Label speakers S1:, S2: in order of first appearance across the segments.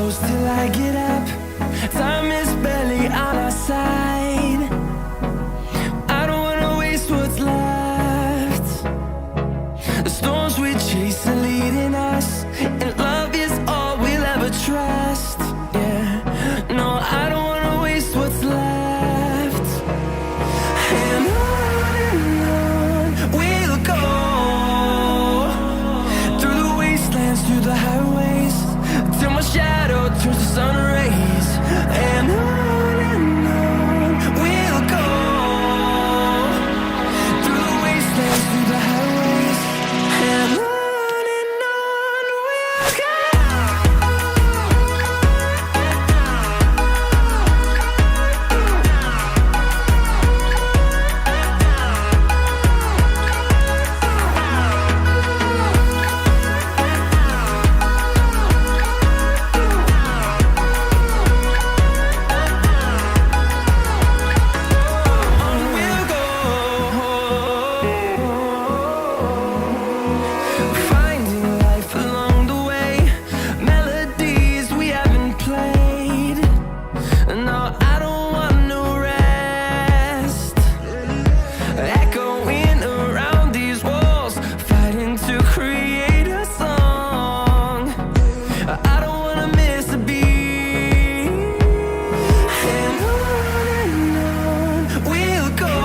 S1: close till I get up. Time is barely on our side. I don't wanna waste what's left. The storms we chase are leading us, and love is all we'll ever trust. Yeah, no, I don't wanna waste what's left. And on we'll go, through the wastelands, through the highways, till my shadow turns to sun rays. And on we'll go, through the wastelands, through the highways, and on we'll go. Finding life along the way, melodies we haven't played. No, I don't want no rest. Echoing around these walls, fighting to create a song. I don't wanna miss a beat. And on we'll go,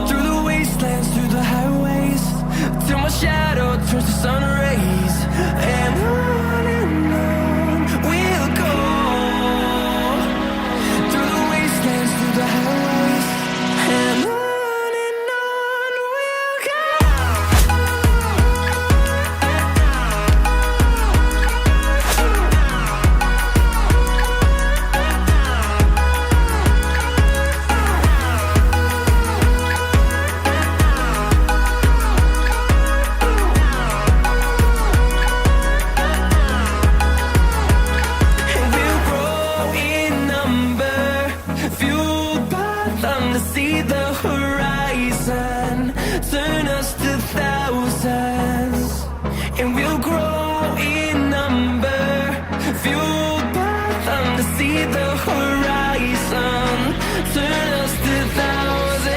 S1: through the wastelands, through the highways, till my shadow turns to sun rays. And on we'll go, through the wastelands, through the highways, and on we'll go. And we'll grow in number, fueled by them to see the horizon, turn us to thousands. And we'll grow in number, fueled by them to see the horizon, turn us to thousands.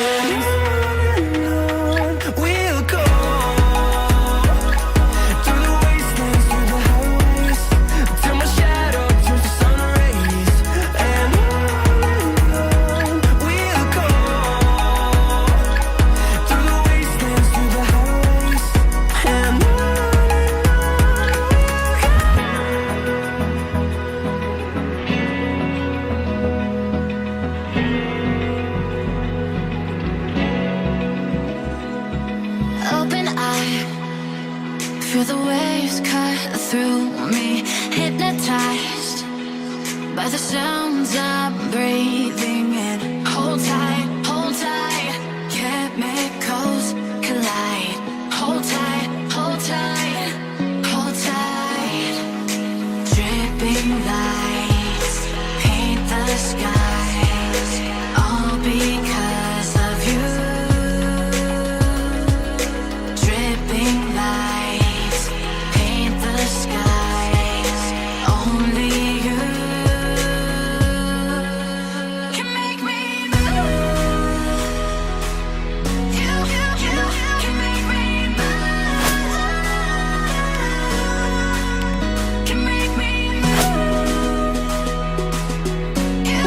S1: And on we'll go, through the wastelands, through the highways, till my shadow turns to sun rays. And on we'll go, through the wastelands, through the highways, and on we'll go.
S2: Open eye, feel the waves cut through me, hypnotized by the sounds I'm breathing in. Hold tight, chemicals collide. Hold tight, hold tight, hold tight. Dripping lights paint the skies, all because of you. Dripping lights paint the skies, only you can make me move. You can make me move. Can make me move. You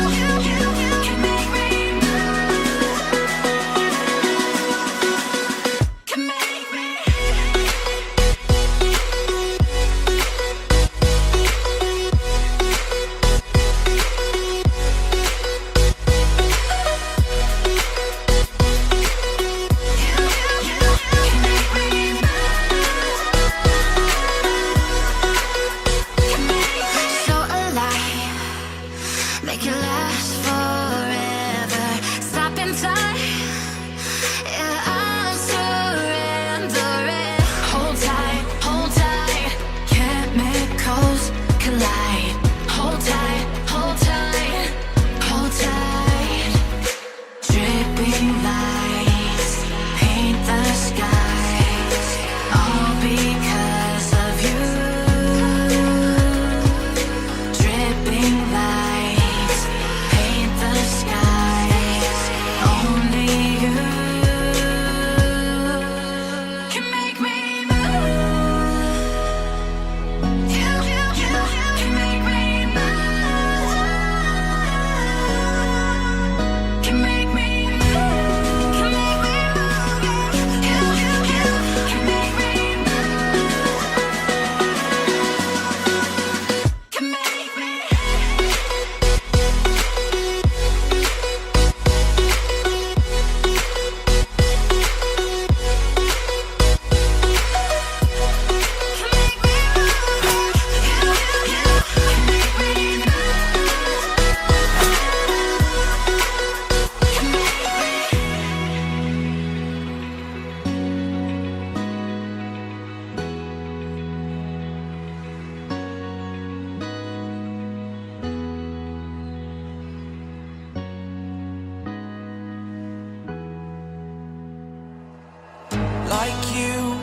S1: like you.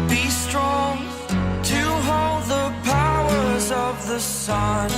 S1: Be strong to hold the powers of the sun.